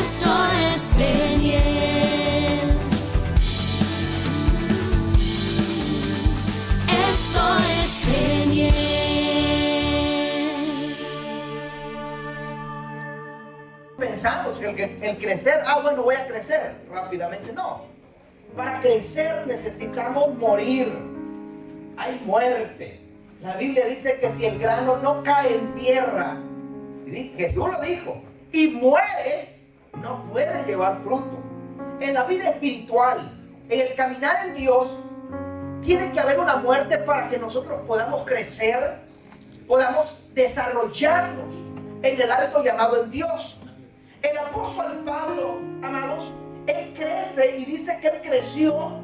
Esto es Peniel. Esto es Peniel. Pensamos que el crecer, bueno, voy a crecer rápidamente. No. Para crecer necesitamos morir. Hay muerte. La Biblia dice que si el grano no cae en tierra, Jesús lo dijo, y muere, no puede llevar fruto. En la vida espiritual, en el caminar en Dios, tiene que haber una muerte para que nosotros podamos crecer, podamos desarrollarnos en el alto llamado en Dios. El apóstol Pablo, amados, él crece y dice que él creció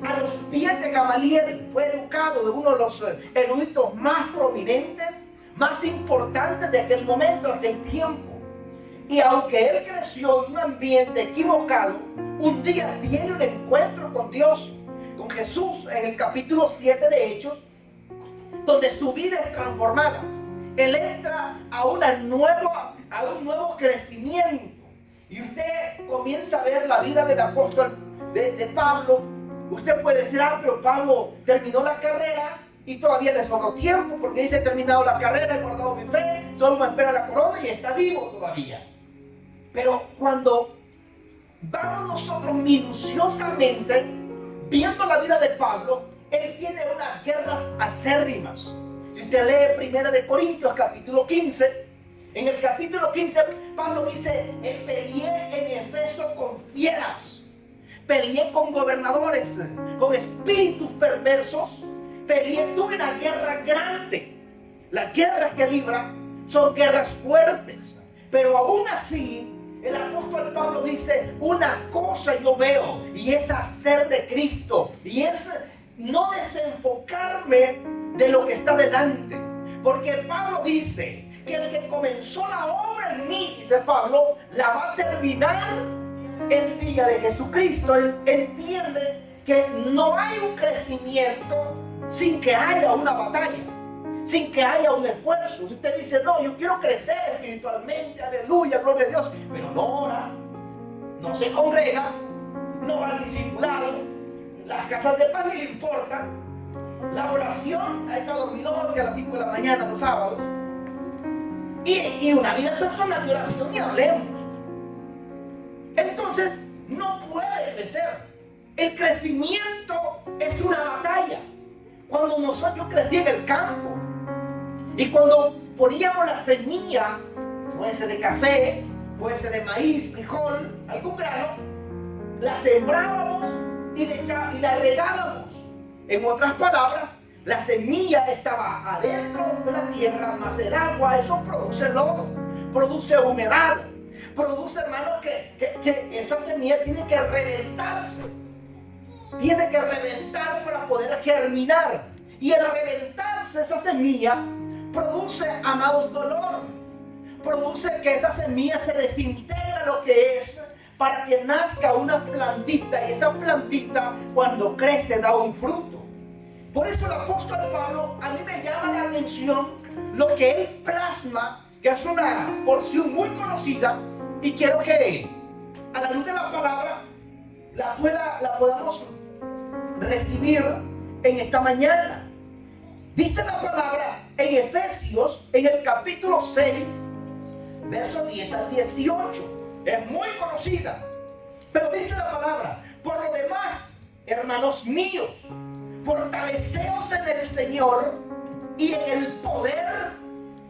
a los pies de Gamaliel. Fue educado de uno de los eruditos más prominentes, más importantes de aquel momento, de aquel tiempo. Y aunque él creció en un ambiente equivocado, un día tiene un encuentro con Dios, con Jesús, en el capítulo 7 de Hechos, donde su vida es transformada. Él entra a un nuevo crecimiento. Y usted comienza a ver la vida del apóstol de Pablo. Usted puede decir, pero Pablo terminó la carrera y todavía le sobró tiempo, porque dice: he terminado la carrera, he guardado mi fe, solo me espera la corona y está vivo todavía. Pero cuando vamos nosotros minuciosamente viendo la vida de Pablo, él tiene unas guerras acérrimas. Si usted lee 1 de Corintios capítulo 15, en el capítulo 15 Pablo dice: peleé en Efeso con fieras, peleé con gobernadores, con espíritus perversos, tuve una guerra grande. Las guerras que libra son guerras fuertes, pero aún así el apóstol Pablo dice: una cosa yo veo, y es hacer de Cristo, y es no desenfocarme de lo que está delante. Porque Pablo dice que el que comenzó la obra en mí, dice Pablo, la va a terminar el día de Jesucristo. Él entiende que no hay un crecimiento sin que haya una batalla, sin que haya un esfuerzo. Si usted dice: no, yo quiero crecer espiritualmente, aleluya, gloria a Dios, pero no ora, no se congrega, no va al discipulado, las casas de paz ni le importan, la oración, ahí está dormido que a las 5 de la mañana los sábados, y una vida personal de oración ni hablemos. Entonces no puede crecer. El crecimiento es una batalla. Cuando yo crecí en el campo, y cuando poníamos la semilla, fuese de café, fuese de maíz, frijol, algún grano, la sembrábamos y la regábamos. En otras palabras, la semilla estaba adentro de la tierra, más el agua. Eso produce lodo, produce humedad, produce, hermanos, que esa semilla tiene que reventarse. Tiene que reventar para poder germinar. Y al reventarse esa semilla, produce, amados, dolor. Produce que esa semilla se desintegra lo que es, para que nazca una plantita. Y esa plantita, cuando crece, da un fruto. Por eso el apóstol Pablo, a mí me llama la atención lo que él plasma, que es una porción muy conocida, y quiero que a la luz de la palabra la podamos recibir en esta mañana. Dice la palabra en Efesios, en el capítulo 6, versos 10 al 18. Es muy conocida, pero dice la palabra: por lo demás, hermanos míos, fortaleceos en el Señor y en el poder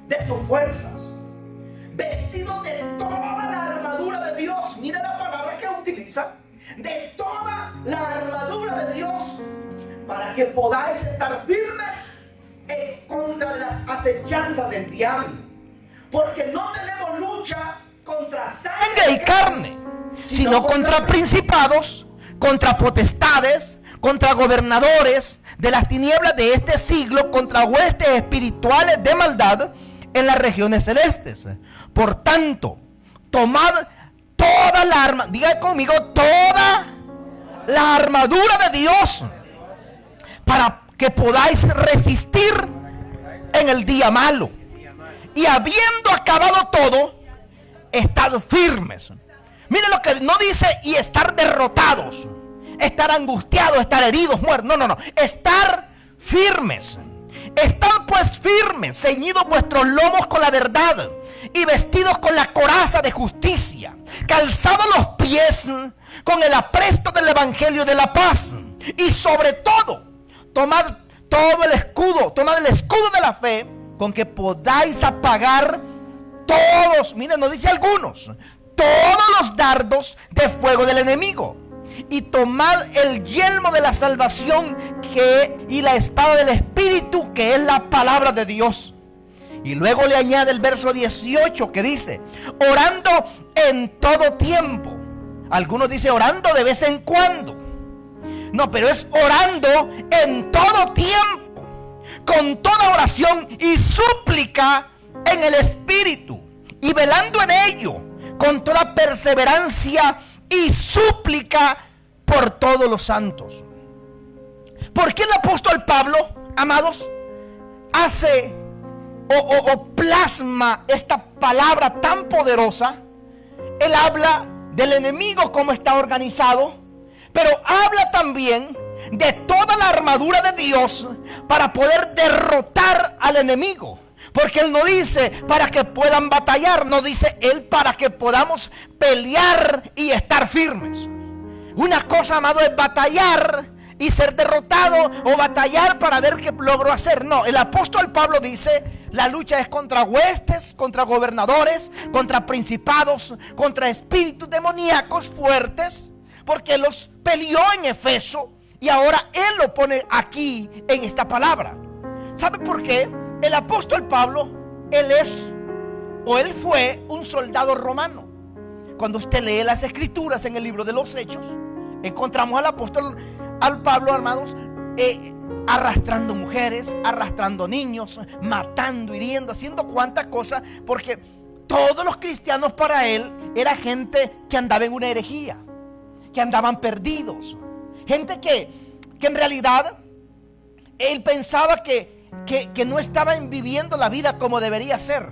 de sus fuerzas, vestidos de toda la armadura de Dios. Mira la palabra que utiliza: de toda la armadura de Dios, para que podáis estar firmes en contra de las acechanzas del diablo. Porque no tenemos lucha contra sangre y carne, sino contra principados, contra potestades, contra gobernadores de las tinieblas de este siglo, contra huestes espirituales de maldad en las regiones celestes. Por tanto, tomad toda la armadura, diga conmigo, toda la armadura de Dios, para que podáis resistir en el día malo, y habiendo acabado todo, estad firmes. Mire lo que no dice y estar derrotados, estar angustiados, estar heridos, muertos. No, no, no. Estar firmes. Estad pues firmes, ceñidos vuestros lomos con la verdad y vestidos con la coraza de justicia, calzados los pies con el apresto del evangelio de la paz, y sobre todo tomad el escudo de la fe, con que podáis apagar todos, miren, no dice algunos, todos los dardos de fuego del enemigo. Y tomad el yelmo de la salvación y la espada del Espíritu, que es la palabra de Dios. Y luego le añade el verso 18 que dice: orando en todo tiempo. Algunos dicen orando de vez en cuando. No, pero es orando en todo tiempo, con toda oración y súplica en el Espíritu, y velando en ello con toda perseverancia y súplica por todos los santos. ¿Por qué el apóstol Pablo, amados, hace o plasma esta palabra tan poderosa? Él habla del enemigo, cómo está organizado, pero habla también de toda la armadura de Dios para poder derrotar al enemigo. Porque Él no dice para que puedan batallar, no dice Él para que podamos pelear y estar firmes. Una cosa, amado, es batallar y ser derrotado, o batallar para ver qué logro hacer. No, el apóstol Pablo dice: la lucha es contra huestes, contra gobernadores, contra principados, contra espíritus demoníacos fuertes, porque los peleó en Efeso y ahora Él lo pone aquí en esta palabra. ¿Sabe por qué? El apóstol Pablo, él fue un soldado romano. Cuando usted lee las escrituras en el libro de los Hechos, encontramos al Pablo, amados, arrastrando mujeres, arrastrando niños, matando, hiriendo, haciendo cuantas cosas, porque todos los cristianos para él era gente que andaba en una herejía, que andaban perdidos, gente que en realidad él pensaba que no estaban viviendo la vida como debería ser.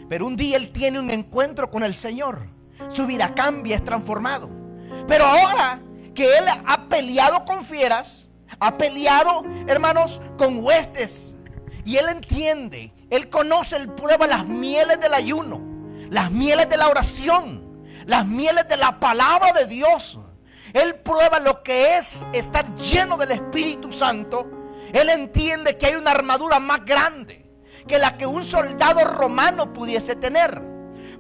Pero un día él tiene un encuentro con el Señor, su vida cambia, es transformado. Pero ahora que él ha peleado con fieras, ha peleado, hermanos, con huestes, y él entiende, él conoce, él prueba las mieles del ayuno, las mieles de la oración, las mieles de la palabra de Dios. Él prueba lo que es estar lleno del Espíritu Santo. Él entiende que hay una armadura más grande que la que un soldado romano pudiese tener.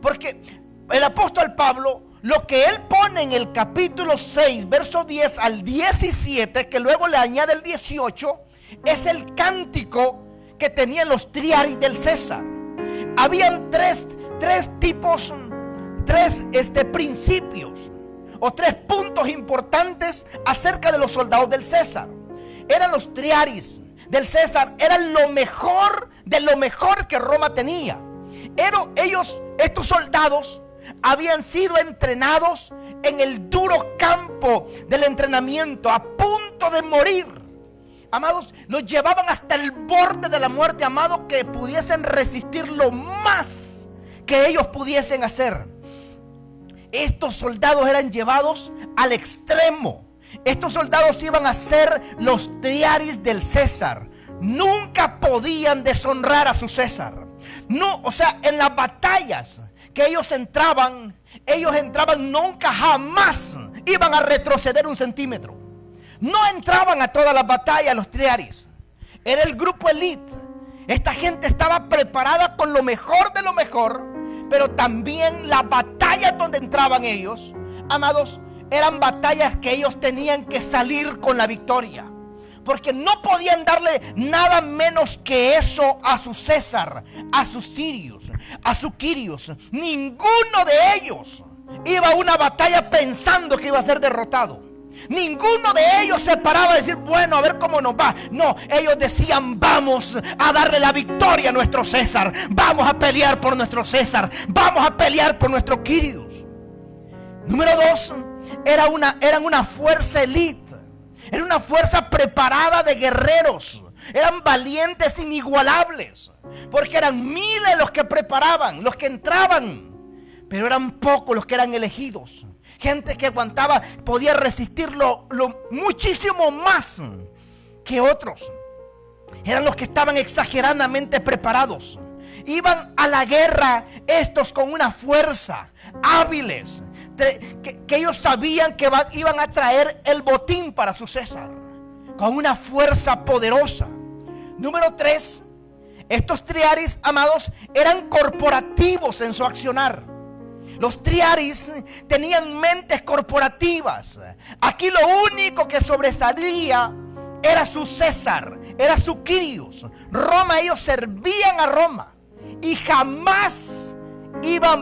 Porque el apóstol Pablo, lo que él pone en el capítulo 6, verso 10 al 17, que luego le añade el 18, es el cántico que tenían los triaris del César. Habían tres tipos, principios o 3 puntos importantes acerca de los soldados del César. Eran los triaris del César, eran lo mejor de lo mejor que Roma tenía. Estos soldados habían sido entrenados en el duro campo del entrenamiento, a punto de morir. Amados, los llevaban hasta el borde de la muerte, amados, que pudiesen resistir lo más que ellos pudiesen hacer. Estos soldados eran llevados al extremo. Estos soldados iban a ser los triaris del César. Nunca podían deshonrar a su César. No, o sea, en las batallas que ellos entraban nunca, jamás iban a retroceder un centímetro. No entraban a todas las batallas los triaris. Era el grupo elite. Esta gente estaba preparada con lo mejor de lo mejor, pero también las batallas donde entraban ellos, amados, eran batallas que ellos tenían que salir con la victoria, porque no podían darle nada menos que eso a su César, a sus sirios, a su Quirios. Ninguno de ellos iba a una batalla pensando que iba a ser derrotado. Ninguno de ellos se paraba a decir, bueno, a ver cómo nos va. No, ellos decían, vamos a darle la victoria a nuestro César, vamos a pelear por nuestro César, vamos a pelear por nuestro Quirios. Número 2, eran una fuerza elite. Era una fuerza preparada de guerreros. Eran valientes inigualables, porque eran miles los que preparaban, los que entraban, pero eran pocos los que eran elegidos. gente que aguantaba, podía resistirlo muchísimo más que otros. Eran los que estaban exageradamente preparados. Iban a la guerra estos con una fuerza, hábiles, que ellos sabían que iban a traer el botín para su César, con una fuerza poderosa. Número 3, estos triaris, amados, eran corporativos en su accionar. Los triaris tenían mentes corporativas. Aquí lo único que sobresalía era su César, era su Quirios. Roma, ellos servían a Roma y jamás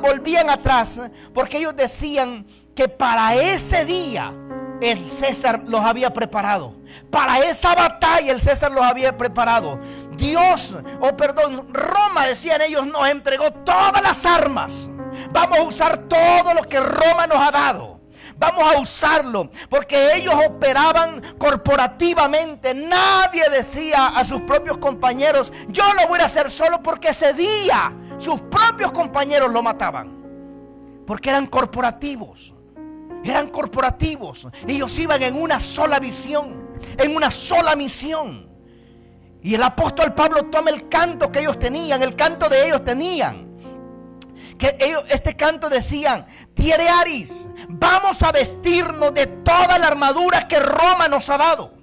volvían atrás, porque ellos decían que para ese día el César los había preparado. Para esa batalla el César los había preparado. Roma, decían ellos, nos entregó todas las armas. Vamos a usar todo lo que Roma nos ha dado. Vamos a usarlo, porque ellos operaban corporativamente. Nadie decía a sus propios compañeros: yo lo voy a hacer solo, porque ese día sus propios compañeros lo mataban. Porque eran corporativos. Eran corporativos. Ellos iban en una sola visión, en una sola misión. Y el apóstol Pablo toma el canto que ellos tenían, el canto de ellos tenían. Este canto decían: Triaris, vamos a vestirnos de toda la armadura que Roma nos ha dado.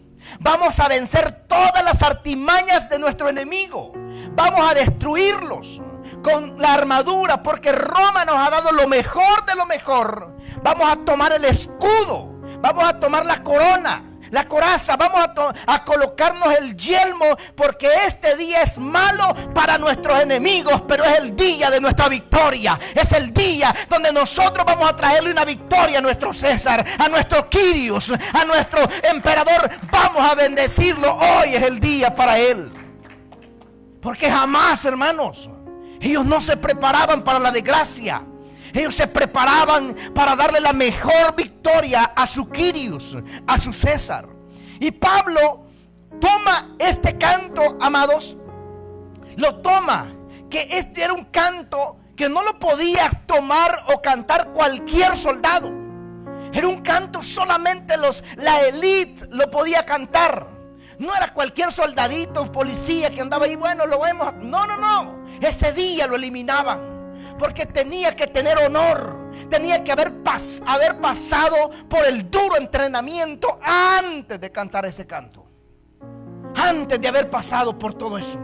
Vamos a vencer todas las artimañas de nuestro enemigo. Vamos a destruirlos con la armadura, porque Roma nos ha dado lo mejor de lo mejor. Vamos a tomar el escudo, vamos a tomar la corona, la coraza, vamos a colocarnos el yelmo, porque este día es malo para nuestros enemigos, pero es el día de nuestra victoria. Es el día donde nosotros vamos a traerle una victoria a nuestro César, a nuestro Quirios, a nuestro emperador. Vamos a bendecirlo. Hoy es el día para él. Porque jamás, hermanos, ellos no se preparaban para la desgracia. Ellos se preparaban para darle la mejor victoria a su Quirios, a su César. Y Pablo toma este canto, amados, lo toma, que este era un canto que no lo podía tomar o cantar cualquier soldado. Era un canto solamente la élite lo podía cantar. No era cualquier soldadito, policía que andaba ahí, bueno, lo vemos. No. Ese día lo eliminaban. Porque tenía que tener honor, tenía que haber pasado por el duro entrenamiento antes de cantar ese canto, antes de haber pasado por todo eso.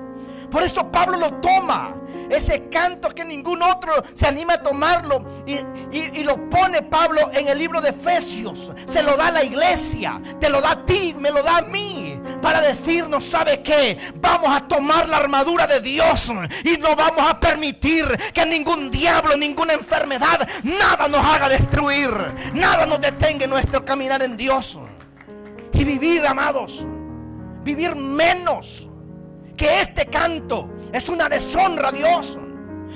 Por eso Pablo lo toma, ese canto que ningún otro se anima a tomarlo, y lo pone Pablo en el libro de Efesios. Se lo da a la iglesia, te lo da a ti, me lo da a mí, para decirnos: ¿sabe qué? Vamos a tomar la armadura de Dios y no vamos a permitir que ningún diablo, ninguna enfermedad, nada nos haga destruir, nada nos detenga en nuestro caminar en Dios. Y vivir, amados, vivir menos que este canto es una deshonra a Dios.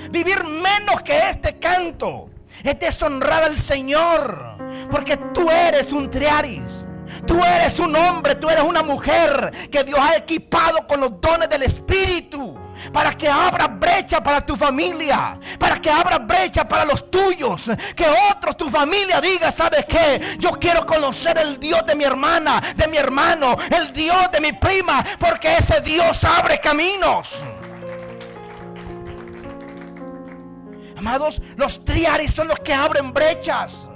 Vivir menos que este canto es deshonrar al Señor, porque tú eres un triaris. Tú eres un hombre, tú eres una mujer que Dios ha equipado con los dones del Espíritu, para que abra brecha para tu familia, para que abra brecha para los tuyos, que otros, tu familia, diga: ¿sabes qué? Yo quiero conocer el Dios de mi hermana, de mi hermano, el Dios de mi prima, porque ese Dios abre caminos. Amados, los triaris son los que abren brechas.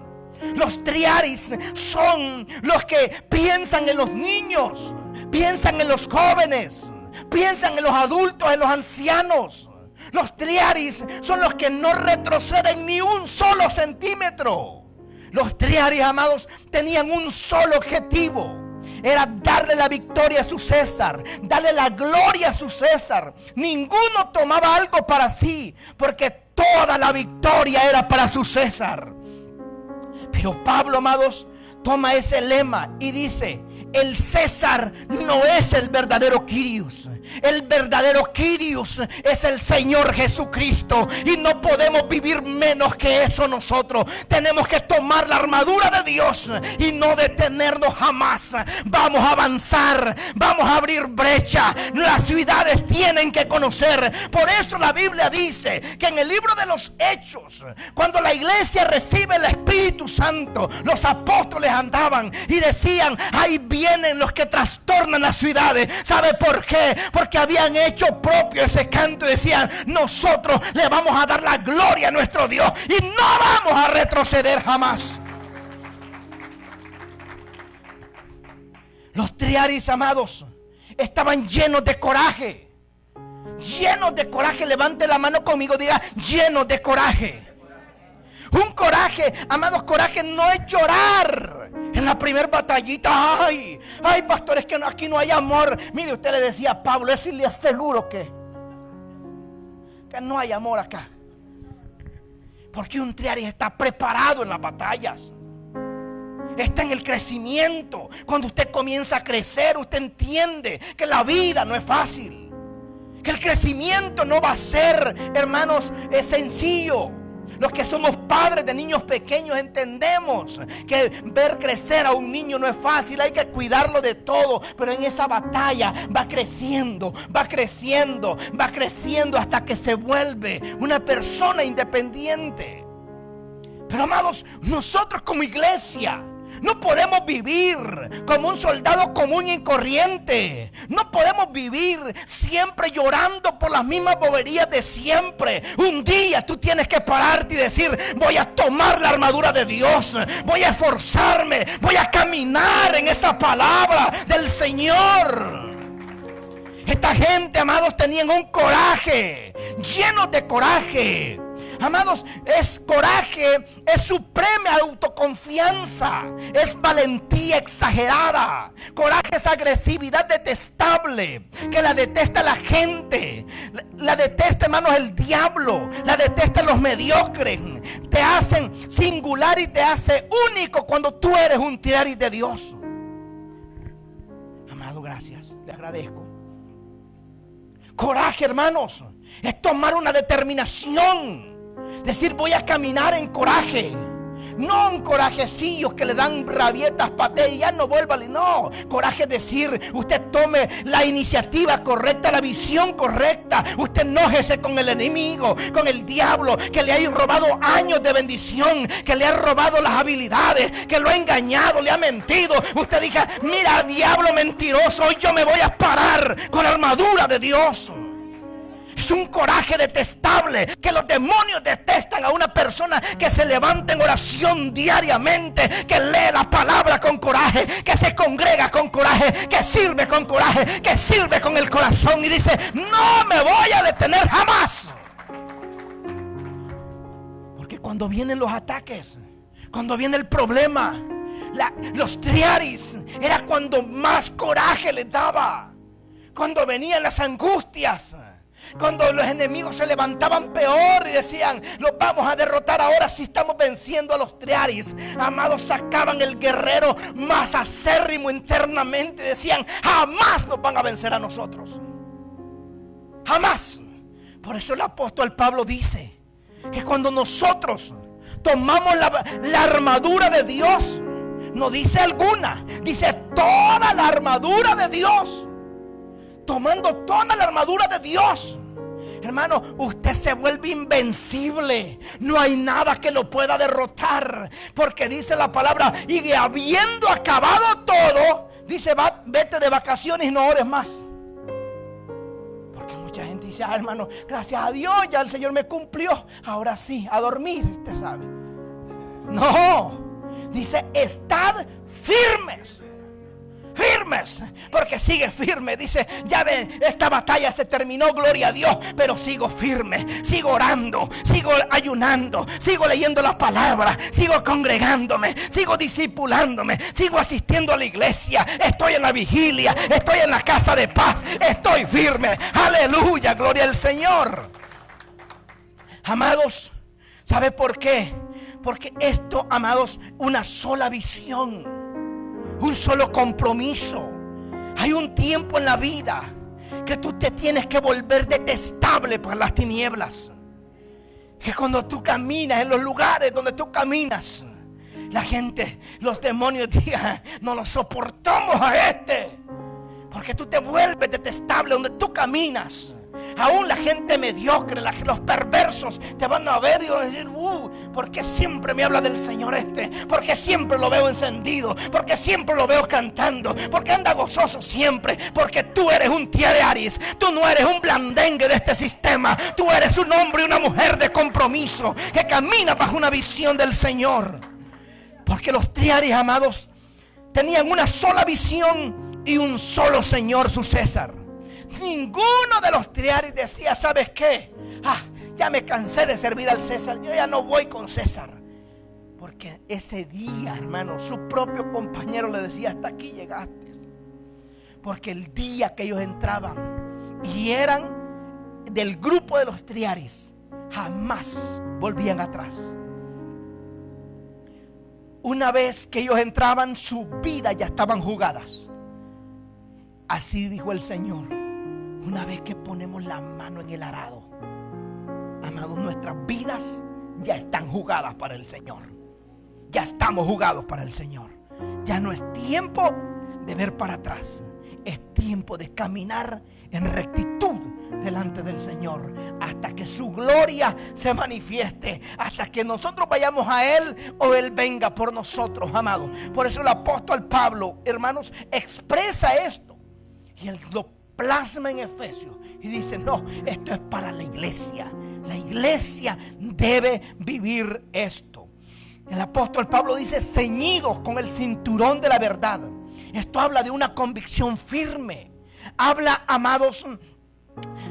Los triaris son los que piensan en los niños, piensan en los jóvenes, piensan en los adultos, en los ancianos. Los triaris son los que no retroceden ni un solo centímetro. Los triaris, amados, tenían un solo objetivo: era darle la victoria a su César, darle la gloria a su César. Ninguno tomaba algo para sí, porque toda la victoria era para su César. Pero Pablo, amados, toma ese lema y dice: el César no es el verdadero Quirios. El verdadero Kyrios es el Señor Jesucristo. Y no podemos vivir menos que eso nosotros. Tenemos que tomar la armadura de Dios y no detenernos jamás. Vamos a avanzar, vamos a abrir brecha. Las ciudades tienen que conocer. Por eso la Biblia dice que en el libro de los Hechos, cuando la iglesia recibe el Espíritu Santo, los apóstoles andaban y decían: ahí vienen los que trastornan las ciudades. ¿Sabe por qué? Porque habían hecho propio ese canto y decían: nosotros le vamos a dar la gloria a nuestro Dios y no vamos a retroceder jamás. Los Triaris, amados, estaban llenos de coraje. Llenos de coraje. Levante la mano conmigo, diga: llenos de coraje. Un coraje, amados, coraje no es llorar en la primera batallita. Ay, pastor, es que aquí no hay amor. Mire, usted le decía a Pablo, eso, y le aseguro que no hay amor acá. Porque un Triaris está preparado en las batallas. Está en el crecimiento. Cuando usted comienza a crecer, usted entiende que la vida no es fácil, que el crecimiento no va a ser, hermanos, es sencillo. Los que somos padres de niños pequeños entendemos que ver crecer a un niño no es fácil. Hay que cuidarlo de todo. Pero en esa batalla va creciendo, va creciendo, va creciendo hasta que se vuelve una persona independiente. Pero, amados, nosotros como iglesia no podemos vivir como un soldado común y corriente. No podemos vivir siempre llorando por las mismas boberías de siempre. Un día tú tienes que pararte y decir: voy a tomar la armadura de Dios, voy a esforzarme, voy a caminar en esa palabra del Señor. Esta gente, amados, tenían un coraje, llenos de coraje. Amados, es coraje, es suprema autoconfianza, es valentía exagerada. Coraje es agresividad detestable, que la detesta la gente, la detesta, hermanos, el diablo, la detesta los mediocres. Te hacen singular y te hace único cuando tú eres un Triaris de Dios. Amado, gracias, le agradezco. Coraje, hermanos, es tomar una determinación. Decir: voy a caminar en coraje. No en corajecillos que le dan rabietas, pateas y ya no vuelva. No, coraje es decir: usted tome la iniciativa correcta, la visión correcta. Usted enójese con el enemigo, con el diablo, que le ha robado años de bendición, que le ha robado las habilidades, que lo ha engañado, le ha mentido. Usted diga: mira, diablo mentiroso, hoy yo me voy a parar con la armadura de Dios. Es un coraje detestable, que los demonios detestan a una persona que se levanta en oración diariamente, que lee la palabra con coraje, que se congrega con coraje, que sirve con coraje, que sirve con el corazón y dice: no me voy a detener jamás. Porque cuando vienen los ataques, cuando viene el problema, los Triaris era cuando más coraje les daba. Cuando venían las angustias, cuando los enemigos se levantaban peor y decían: los vamos a derrotar ahora si estamos venciendo a los Triaris. Amados, sacaban el guerrero más acérrimo internamente y decían: jamás nos van a vencer a nosotros. Jamás. Por eso el apóstol Pablo dice que cuando nosotros tomamos la armadura de Dios, no dice alguna, dice toda la armadura de Dios. Tomando toda la armadura de Dios, hermano, usted se vuelve invencible. No hay nada que lo pueda derrotar. Porque dice la palabra: y habiendo acabado todo, dice: vete de vacaciones y no ores más. Porque mucha gente dice: hermano, gracias a Dios ya el Señor me cumplió, ahora sí, a dormir, usted sabe. No, dice: estad firmes. Firmes, porque sigue firme. Dice: ya ven, esta batalla se terminó, gloria a Dios, pero sigo firme, sigo orando, sigo ayunando, sigo leyendo la palabra, sigo congregándome, sigo discipulándome, sigo asistiendo a la iglesia, estoy en la vigilia, estoy en la casa de paz, estoy firme. Aleluya, gloria al Señor. Amados, ¿sabe por qué? Porque esto, amados, una sola visión, un solo compromiso. Hay un tiempo en la vida que tú te tienes que volver detestable para las tinieblas. Que cuando tú caminas en los lugares donde tú caminas, la gente, los demonios digan: no lo soportamos a este. Porque tú te vuelves detestable donde tú caminas. Aún la gente mediocre, los perversos te van a ver y van a decir: ¿por qué siempre me habla del Señor este? ¿Por qué siempre lo veo encendido? ¿Por qué siempre lo veo cantando? ¿Por qué anda gozoso siempre? Porque tú eres un tiarearis. Tú no eres un blandengue de este sistema. Tú eres un hombre y una mujer de compromiso que camina bajo una visión del Señor. Porque los triaris, amados, tenían una sola visión y un solo Señor, su César. Ninguno de los triaris decía: ¿sabes qué? Ya me cansé de servir al César, yo ya no voy con César. Porque ese día, hermano, su propio compañero le decía: hasta aquí llegaste. Porque el día que ellos entraban y eran del grupo de los triaris, jamás volvían atrás. Una vez que ellos entraban, sus vidas ya estaban jugadas. Así dijo el Señor: una vez que ponemos la mano en el arado, amados, nuestras vidas ya están jugadas para el Señor. Ya estamos jugados para el Señor. Ya no es tiempo de ver para atrás. Es tiempo de caminar en rectitud delante del Señor, hasta que su gloria se manifieste, hasta que nosotros vayamos a Él o Él venga por nosotros, amados. Por eso el apóstol Pablo, hermanos, expresa esto y él lo plasma en Efesios y dice: no, esto es para la iglesia. La iglesia debe vivir esto. El apóstol Pablo dice: ceñidos con el cinturón de la verdad. Esto habla de una convicción firme. Habla, amados,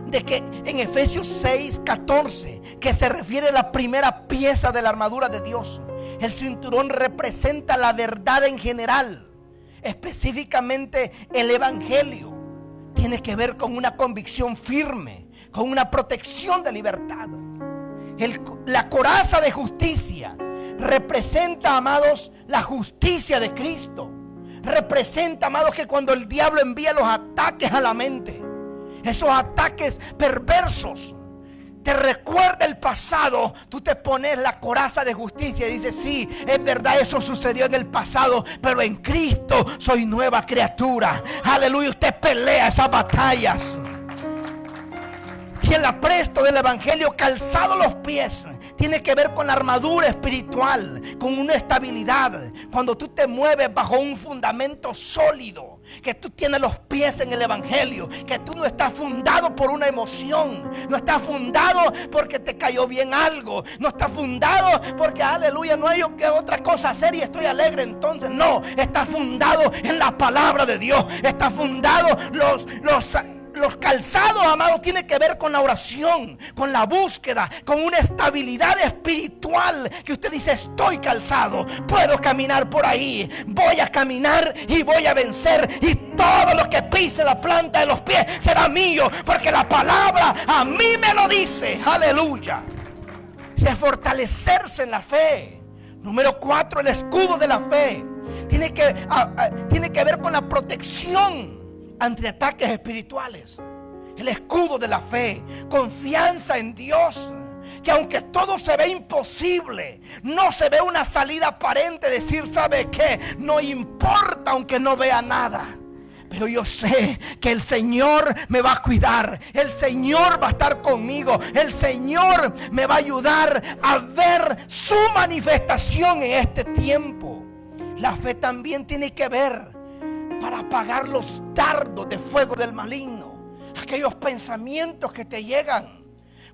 de que en Efesios 6:14, que se refiere a la primera pieza de la armadura de Dios. El cinturón representa la verdad en general, específicamente el evangelio. Tiene que ver con una convicción firme, con una protección de libertad. La coraza de justicia representa, amados, la justicia de Cristo. Representa, amados, que cuando el diablo envía los ataques a la mente, esos ataques perversos, te recuerda el pasado, tú te pones la coraza de justicia y dices: sí, es verdad, eso sucedió en el pasado, pero en Cristo soy nueva criatura. Aleluya. Usted pelea esas batallas. Y el apresto del evangelio, calzado los pies, tiene que ver con la armadura espiritual, con una estabilidad. Cuando tú te mueves bajo un fundamento sólido, que tú tienes los pies en el evangelio, que tú no estás fundado por una emoción, no estás fundado porque te cayó bien algo, no estás fundado porque, aleluya, no hay otra cosa hacer y estoy alegre. Entonces no, estás fundado en la palabra de Dios. Está fundado los calzados, amados, tiene que ver con la oración, con la búsqueda, con una estabilidad espiritual, que usted dice: estoy calzado, puedo caminar por ahí, voy a caminar y voy a vencer, y todo lo que pise la planta de los pies será mío, porque la palabra a mí me lo dice. Aleluya. Es fortalecerse en la fe. Número 4, el escudo de la fe. Tiene que ver con la protección ante ataques espirituales. El escudo de la fe, confianza en Dios, que aunque todo se ve imposible, no se ve una salida aparente, decir: ¿sabe qué? No importa aunque no vea nada, pero yo sé que el Señor me va a cuidar, el Señor va a estar conmigo, el Señor me va a ayudar a ver su manifestación en este tiempo. La fe también tiene que ver para apagar los dardos de fuego del maligno. Aquellos pensamientos que te llegan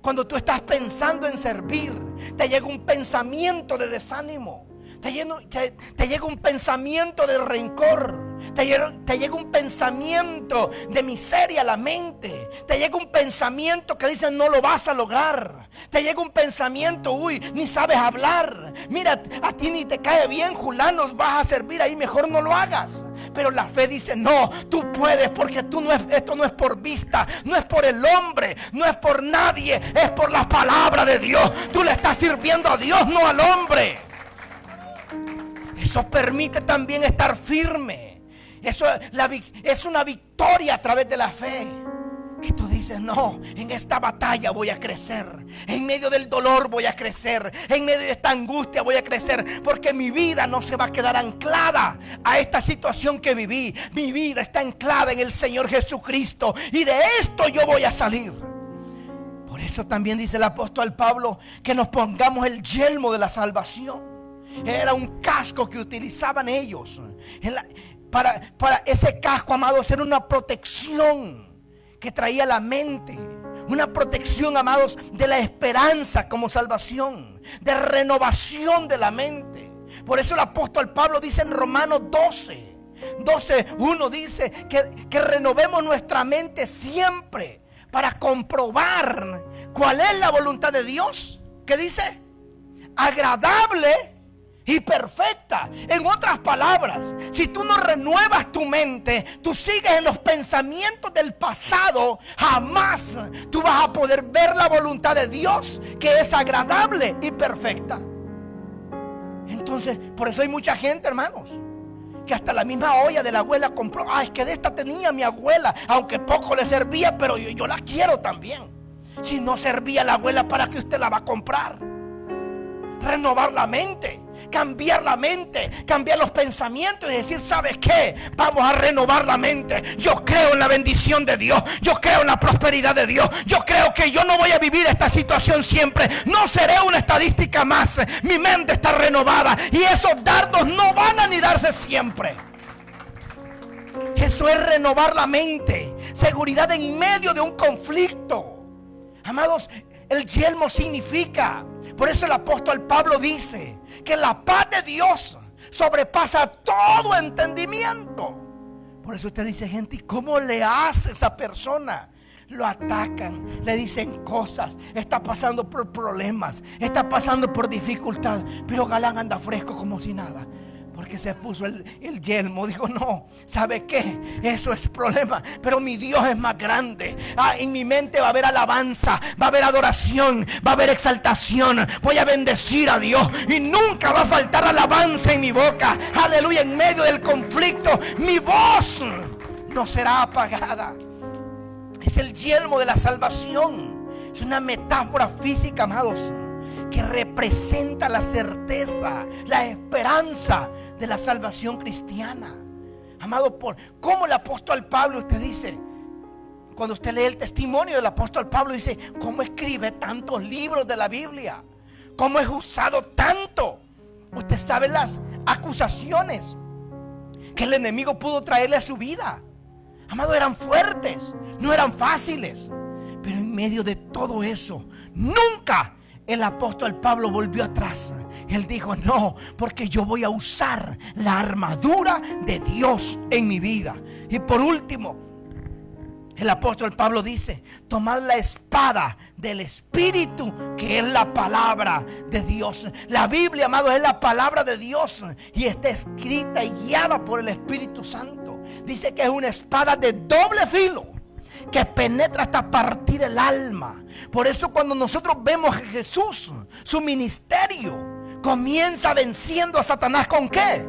cuando tú estás pensando en servir. Te llega un pensamiento de desánimo, te llega un pensamiento de rencor, te llega un pensamiento de miseria a la mente, te llega un pensamiento que dice: no lo vas a lograr. Te llega un pensamiento: ni sabes hablar, mira, a ti ni te cae bien fulano, vas a servir ahí, mejor no lo hagas. Pero la fe dice: no, tú puedes, porque esto no es por vista, no es por el hombre, no es por nadie, es por la palabra de Dios. Tú le estás sirviendo a Dios, no al hombre. Eso permite también estar firme. Eso es una victoria a través de la fe. que tú dices, no, en esta batalla voy a crecer, en medio del dolor voy a crecer, en medio de esta angustia voy a crecer, porque mi vida no se va a quedar anclada a esta situación que viví. Mi vida está anclada en el Señor Jesucristo, y de esto yo voy a salir. Por eso también dice el apóstol Pablo que nos pongamos el yelmo de la salvación. Era un casco que utilizaban ellos. Para ese casco, amados, era una protección que traía la mente, una protección, amados, de la esperanza como salvación, de renovación de la mente. Por eso el apóstol Pablo dice en Romanos 12:1 dice que renovemos nuestra mente siempre para comprobar cuál es la voluntad de Dios. ¿Qué dice? Agradable y perfecta. En otras palabras, si tú no renuevas tu mente, tú sigues en los pensamientos del pasado, jamás tú vas a poder ver la voluntad de Dios, que es agradable y perfecta. Entonces, por eso hay mucha gente, hermanos, que hasta la misma olla de la abuela compró. Es que de esta tenía mi abuela, aunque poco le servía, pero yo la quiero también. Si no servía la abuela, ¿para qué usted la va a comprar? Renovar la mente, cambiar la mente, cambiar los pensamientos y decir, ¿sabes qué? Vamos a renovar la mente. Yo creo en la bendición de Dios, yo creo en la prosperidad de Dios, yo creo que yo no voy a vivir esta situación siempre, no seré una estadística más. Mi mente está renovada y esos dardos no van a anidarse siempre. Eso es renovar la mente, seguridad en medio de un conflicto. Amados, el yelmo significa, por eso el apóstol Pablo dice que la paz de Dios sobrepasa todo entendimiento. Por eso usted dice, gente, ¿y cómo le hace esa persona? Lo atacan, le dicen cosas, está pasando por problemas, está pasando por dificultad, pero Galán anda fresco como si nada, porque se puso el yelmo. Dijo, no, ¿sabe qué? Eso es problema, pero mi Dios es más grande. En mi mente va a haber alabanza, va a haber adoración, va a haber exaltación. Voy a bendecir a Dios y nunca va a faltar alabanza en mi boca. Aleluya, en medio del conflicto mi voz no será apagada. Es el yelmo de la salvación. Es una metáfora física, amados, que representa la certeza, la esperanza de la salvación cristiana. Amado, por como el apóstol Pablo, usted dice, cuando usted lee el testimonio del apóstol Pablo, dice, ¿cómo escribe tantos libros de la Biblia? ¿Cómo es usado tanto? Usted sabe las acusaciones que el enemigo pudo traerle a su vida. Amado, eran fuertes, no eran fáciles, pero en medio de todo eso, nunca el apóstol Pablo volvió atrás. Él dijo, no, porque yo voy a usar la armadura de Dios en mi vida. Y por último, el apóstol Pablo dice, tomad la espada del Espíritu, que es la palabra de Dios. La Biblia, amado, es la palabra de Dios y está escrita y guiada por el Espíritu Santo. Dice que es una espada de doble filo, que penetra hasta partir el alma. Por eso cuando nosotros vemos a Jesús, su ministerio comienza venciendo a Satanás. ¿Con qué?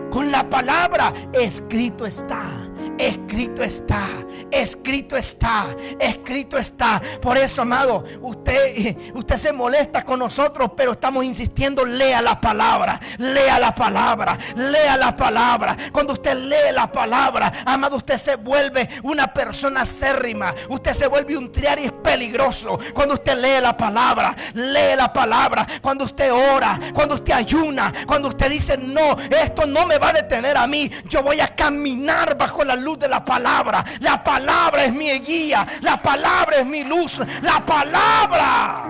Con la palabra. Escrito está, escrito está, escrito está, escrito está. Por eso, amado, usted se molesta con nosotros, pero estamos insistiendo, lea la palabra, lea la palabra, lea la palabra. Cuando usted lee la palabra, amado, usted se vuelve una persona acérrima, usted se vuelve un triaris peligroso. Cuando usted lee la palabra, lee la palabra. Cuando usted ora, cuando usted ayuna, cuando usted dice, no, esto no me va a detener a mí, yo voy a caminar bajo la luz de la palabra. La palabra es mi guía, la palabra es mi luz, la palabra.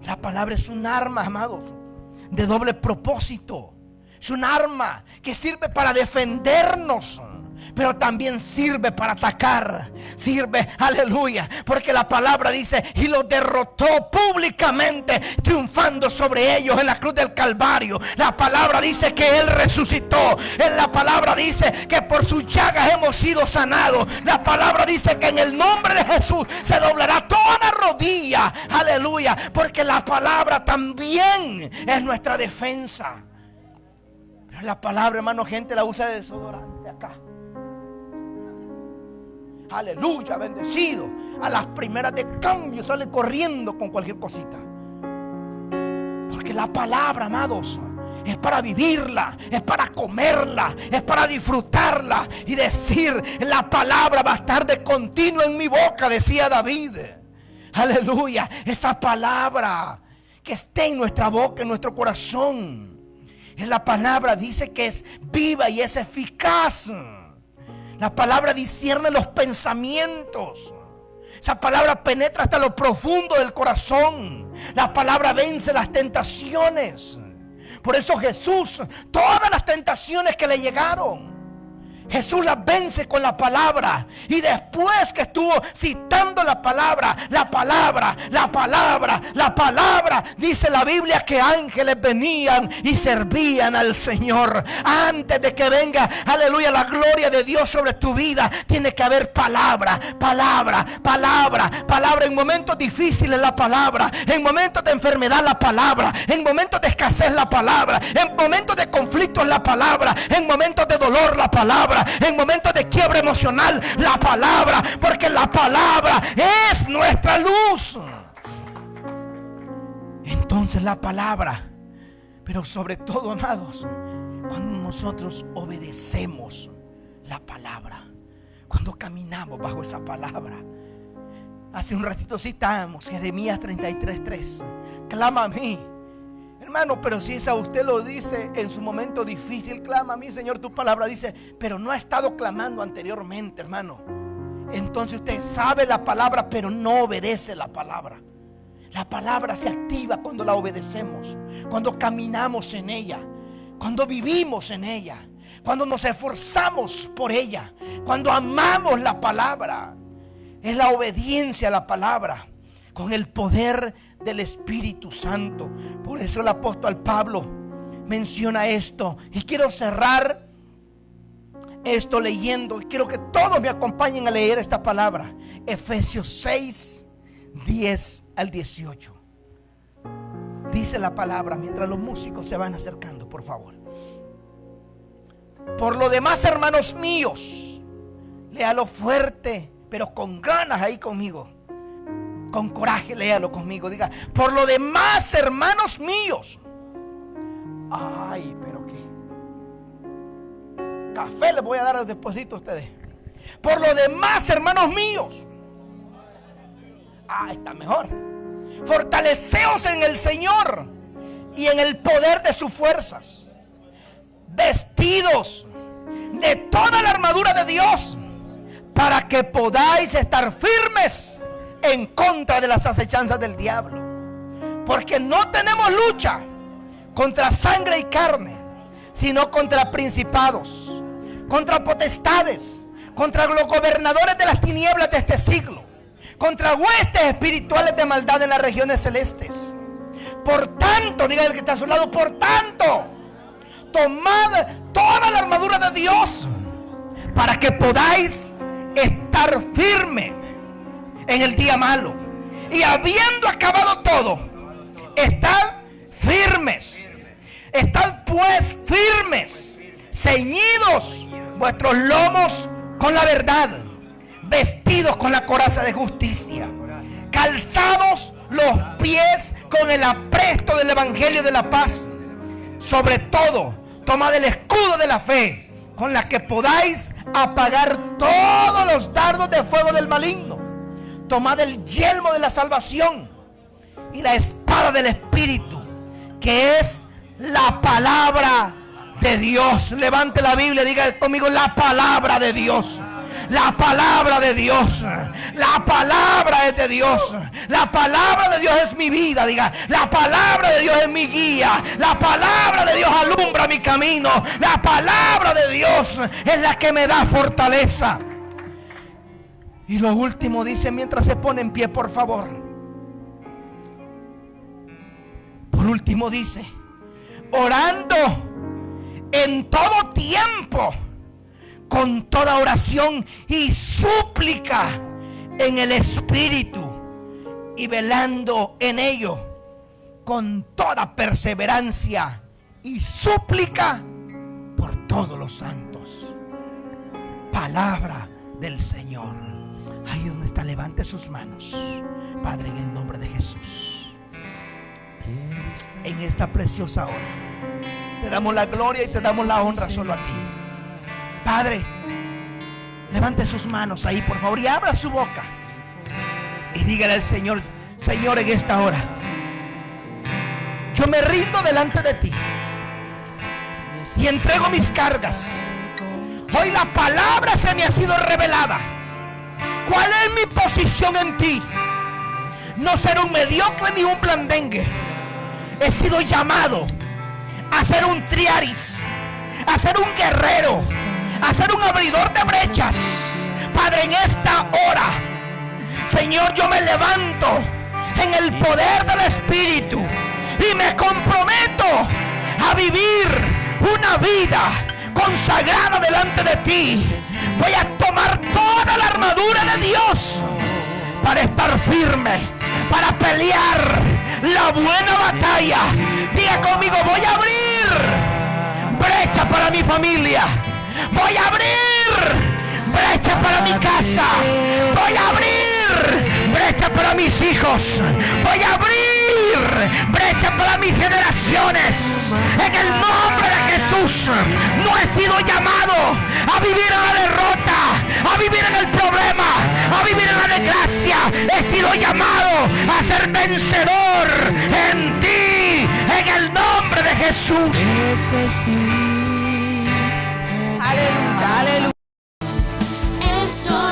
La palabra es un arma, amados, de doble propósito. Es un arma que sirve para defendernos, pero también sirve para atacar. Sirve, aleluya, porque la palabra dice, y los derrotó públicamente, triunfando sobre ellos en la cruz del Calvario. La palabra dice que Él resucitó. La palabra dice que por sus llagas hemos sido sanados. La palabra dice que en el nombre de Jesús se doblará toda rodilla. Aleluya, porque la palabra también es nuestra defensa. Pero la palabra, hermano, gente la usa de desodorante acá. aleluya, bendecido, a las primeras de cambio sale corriendo con cualquier cosita. Porque la palabra, amados, es para vivirla, es para comerla, es para disfrutarla y decir: la palabra va a estar de continuo en mi boca, decía David. Aleluya, esa palabra que esté en nuestra boca, en nuestro corazón. Es la palabra, dice que es viva y es eficaz. La palabra discierne los pensamientos. Esa palabra penetra hasta lo profundo del corazón. La palabra vence las tentaciones. Por eso Jesús, todas las tentaciones que le llegaron, Jesús las vence con la palabra. Y después que estuvo citando la palabra, dice la Biblia que ángeles venían y servían al Señor. Antes de que venga, aleluya, la gloria de Dios sobre tu vida, tiene que haber palabra. En momentos difíciles la palabra, en momentos de enfermedad la palabra, en momentos de escasez la palabra, en momentos de conflictos la palabra, en momentos de dolor la palabra, en momentos de quiebra emocional la palabra, porque la palabra es nuestra luz. Entonces la palabra, pero sobre todo, amados, cuando nosotros obedecemos la palabra, cuando caminamos bajo esa palabra. Hace un ratito citamos Jeremías 33:3. Clama a mí. Hermano, pero si esa usted lo dice en su momento difícil, clama a mí, Señor, tu palabra dice, pero no ha estado clamando anteriormente, hermano. Entonces usted sabe la palabra, pero no obedece la palabra. La palabra se activa cuando la obedecemos, cuando caminamos en ella, cuando vivimos en ella, cuando nos esforzamos por ella, cuando amamos la palabra. Es la obediencia a la palabra con el poder del Espíritu Santo. Por eso el apóstol Pablo menciona esto. Y quiero cerrar esto leyendo. Y quiero que todos me acompañen a leer esta palabra. Efesios 6, 10 al 18. Dice la palabra mientras los músicos se van acercando, por favor. Por lo demás, hermanos míos, léalo fuerte, pero con ganas ahí conmigo. Con coraje, léalo conmigo. Diga: por lo demás, hermanos míos. Ay, pero qué café les voy a dar despuesito a ustedes. Por lo demás, hermanos míos. Está mejor. Fortaleceos en el Señor y en el poder de sus fuerzas, vestidos de toda la armadura de Dios, para que podáis estar firmes en contra de las acechanzas del diablo. Porque no tenemos lucha contra sangre y carne, sino contra principados, contra potestades, contra los gobernadores de las tinieblas de este siglo, contra huestes espirituales de maldad en las regiones celestes. Por tanto, diga el que está a su lado, por tanto, tomad toda la armadura de Dios, para que podáis estar firme en el día malo, y habiendo acabado todo, estad firmes. Estad pues firmes, ceñidos vuestros lomos con la verdad, vestidos con la coraza de justicia, calzados los pies con el apresto del evangelio de la paz. Sobre todo, tomad el escudo de la fe, con la que podáis apagar todos los dardos de fuego del maligno. Tomad el yelmo de la salvación y la espada del Espíritu, que es la palabra de Dios. Levante la Biblia, diga conmigo: la palabra de Dios. La palabra de Dios. La palabra es de Dios. La palabra de Dios es mi vida. Diga: la palabra de Dios es mi guía. La palabra de Dios alumbra mi camino. La palabra de Dios es la que me da fortaleza. Y lo último dice, mientras se pone en pie, por favor. Por último dice: orando en todo tiempo, con toda oración y súplica en el Espíritu, y velando en ello con toda perseverancia y súplica por todos los santos. Palabra del Señor. Ahí donde está, levante sus manos. Padre, en el nombre de Jesús, en esta preciosa hora, te damos la gloria y te damos la honra solo a ti. Padre, levante sus manos ahí, por favor, y abra su boca y dígale al Señor: Señor, en esta hora yo me rindo delante de ti y entrego mis cargas. Hoy la palabra se me ha sido revelada. ¿Cuál es mi posición en ti? No ser un mediocre ni un blandengue. He sido llamado a ser un triaris, a ser un guerrero, a ser un abridor de brechas. Padre, en esta hora, Señor, yo me levanto en el poder del Espíritu y me comprometo a vivir una vida consagrada delante de ti. Voy a tomar toda la armadura de Dios para estar firme, para pelear la buena batalla. Diga conmigo: voy a abrir brecha para mi familia, voy a abrir brecha para mi casa, voy a abrir brecha para mis hijos, voy a abrir brecha para mis generaciones. En el nombre de Jesús, no he sido llamado a vivir en la derrota, a vivir en el problema, a vivir en la desgracia. He sido llamado a ser vencedor en ti, en el nombre de Jesús. Aleluya, aleluya. Esto